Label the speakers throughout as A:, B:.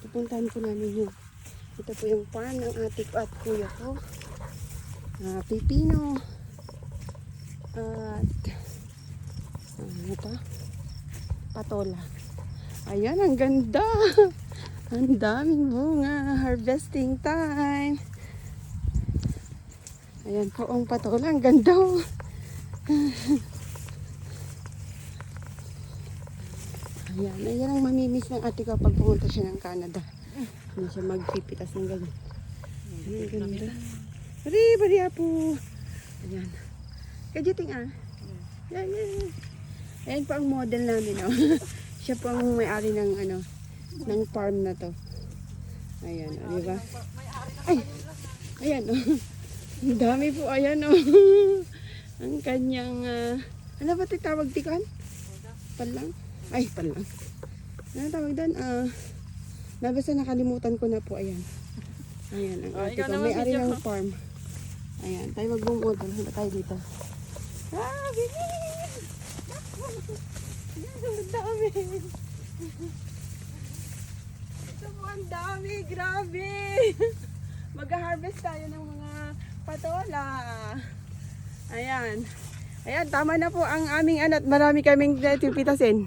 A: Pupuntahan po namin yung ito po yung farm ng ate ko at kuya ko. Pipino at ano to? Patola. Ayan, ang ganda. Ang daming bunga. Harvesting time. Ayan po ang patola. Ang ganda. Ayan ang mamimiss ng ate ko pag pumunta siya ng Canada. Hindi siya magpipitas ng ganyan. Ayan, ang ganda. Bari po. Ayan. Kajiting Yan. Ayan po ang model namin. Oh. Siya po ang may-ari ng ng farm na to. Ayan, di ba? Ay! Ayan, oh. Ang dami po, ayan, oh. Ang kanyang, ano ba tawag tikan? Palang? Ay, palang. Ano tawag doon? Nabasa nakalimutan ko na po, ayan. Ayan, ang ate ko, may-ari ng farm. Ayan, tayo magbumodel. Handa tayo dito. Bilis! Ayan, ang dami. Ito po ang dami, grabe. Mag-harvest tayo ng mga patola. Ayan. Ayan, tama na po ang aming at marami kaming pipitasin.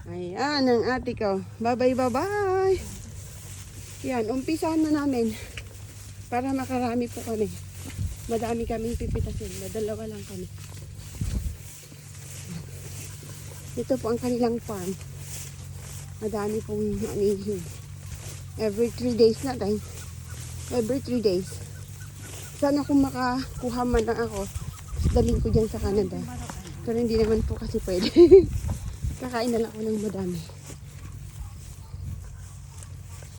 A: Ayan, ang ate ko. Bye-bye. Yan, umpisahan na namin. Para makarami po kami. Madami kaming pipitasin. Madalawa lang kami. Ito po ang kanilang farm. Madami pong anihin. Every 3 days na tayo. Every 3 days. Sana kung makakuha man na ako, daling ko dyan sa Canada. Pero hindi naman po kasi pwede. Kakain na lang ako ng madami.